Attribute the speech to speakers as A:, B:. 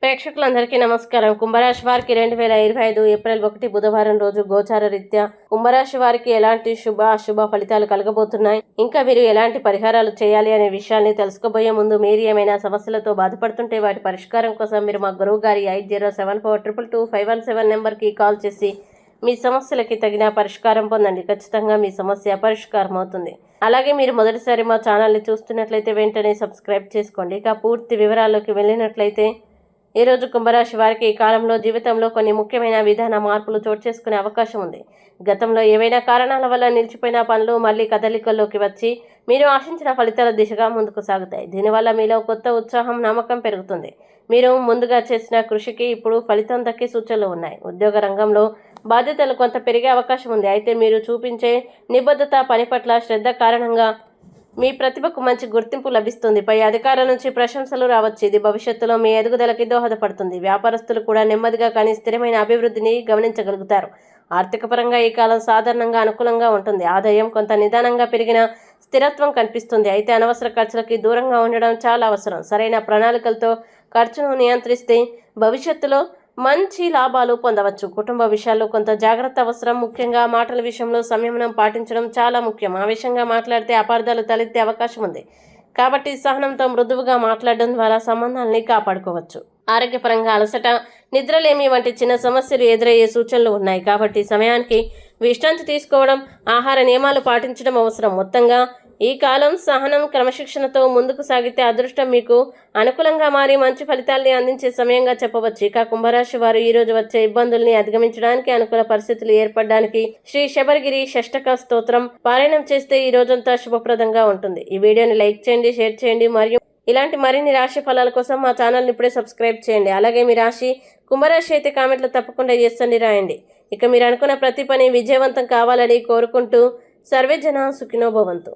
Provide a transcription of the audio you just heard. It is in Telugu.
A: ప్రేక్షకులందరికీ నమస్కారం. కుంభరాశి వారికి 2025 ఏప్రిల్ 1 బుధవారం రోజు గోచార రీత్యా కుంభరాశి వారికి ఎలాంటి శుభ అశుభ ఫలితాలు కలగబోతున్నాయి, ఇంకా వీరు ఎలాంటి పరిహారాలు చేయాలి అనే విషయాన్ని తెలుసుకోబోయే ముందు మీరు ఏమైనా సమస్యలతో బాధపడుతుంటే వాటి పరిష్కారం కోసం మీరు మా గురువు గారి 8074222517 నెంబర్కి కాల్ చేసి మీ సమస్యలకి తగిన పరిష్కారం పొందండి. ఖచ్చితంగా మీ సమస్య పరిష్కారం అవుతుంది. అలాగే మీరు మొదటిసారి మా ఛానల్ని చూస్తున్నట్లయితే వెంటనే సబ్స్క్రైబ్ చేసుకోండి. ఇక పూర్తి వివరాల్లోకి వెళ్ళినట్లయితే ఈరోజు కుంభరాశి వారికి ఈ కాలంలో జీవితంలో కొన్ని ముఖ్యమైన విధాన మార్పులు చోటు చేసుకునే అవకాశం ఉంది. గతంలో ఏవైనా కారణాల వల్ల నిలిచిపోయిన పనులు మళ్ళీ కదలికల్లోకి వచ్చి మీరు ఆశించిన ఫలితాల దిశగా ముందుకు సాగుతాయి. దీనివల్ల మీలో కొత్త ఉత్సాహం, నమ్మకం పెరుగుతుంది. మీరు ముందుగా చేసిన కృషికి ఇప్పుడు ఫలితం దక్కే సూచనలు ఉన్నాయి. ఉద్యోగ రంగంలో బాధ్యతలు కొంత పెరిగే అవకాశం ఉంది. అయితే మీరు చూపించే నిబద్ధత, పని పట్ల శ్రద్ధ కారణంగా మీ ప్రతిభకు మంచి గుర్తింపు లభిస్తుంది. పై అధికారుల నుంచి ప్రశంసలు రావచ్చు. ఇది భవిష్యత్తులో మీ ఎదుగుదలకి దోహదపడుతుంది. వ్యాపారస్తులు కూడా నెమ్మదిగా కానీ స్థిరమైన అభివృద్ధిని గమనించగలుగుతారు. ఆర్థిక పరంగా ఈ కాలం సాధారణంగా అనుకూలంగా ఉంటుంది. ఆదాయం కొంత నిదానంగా పెరిగిన స్థిరత్వం కనిపిస్తుంది. అయితే అనవసర ఖర్చులకి దూరంగా ఉండడం చాలా అవసరం. సరైన ప్రణాళికలతో ఖర్చును నియంత్రిస్తే భవిష్యత్తులో మంచి లాభాలు పొందవచ్చు. కుటుంబ విషయాల్లో కొంత జాగ్రత్త అవసరం. ముఖ్యంగా మాటల విషయంలో సంయమనం పాటించడం చాలా ముఖ్యం. ఆవేశంగా మాట్లాడితే అపార్థాలు తలెత్తే అవకాశం ఉంది. కాబట్టి సహనంతో మృదువుగా మాట్లాడడం ద్వారా సంబంధాలని కాపాడుకోవచ్చు. ఆరోగ్యపరంగా అలసట, నిద్రలేమి వంటి చిన్న సమస్యలు ఎదురయ్యే సూచనలు ఉన్నాయి. కాబట్టి సమయానికి విశ్రాంతి తీసుకోవడం, ఆహార నియమాలు పాటించడం అవసరం. మొత్తంగా ఈ కాలం సహనం, క్రమశిక్షణతో ముందుకు సాగితే అదృష్టం మీకు అనుకూలంగా మారి మంచి ఫలితాల్ని అందించే సమయంగా చెప్పవచ్చు. ఇక కుంభరాశి వారు ఈ రోజు వచ్చే ఇబ్బందుల్ని అధిగమించడానికి, అనుకూల పరిస్థితులు ఏర్పడడానికి శ్రీ శబరిగిరి షష్టక స్తోత్రం పారాయణం చేస్తే ఈ రోజంతా శుభప్రదంగా ఉంటుంది. ఈ వీడియోని లైక్ చేయండి, షేర్ చేయండి. మరియు ఇలాంటి మరిన్ని రాశి ఫలాల కోసం మా ఛానల్ని ఇప్పుడే సబ్స్క్రైబ్ చేయండి. అలాగే మీ రాశి కుంభరాశి అయితే కామెంట్లో తప్పకుండా ఎస్ అని రాయండి. ఇక మీరు అనుకున్న ప్రతి పని విజయవంతం కావాలని కోరుకుంటూ సర్వే జన సుఖినో భవంతు.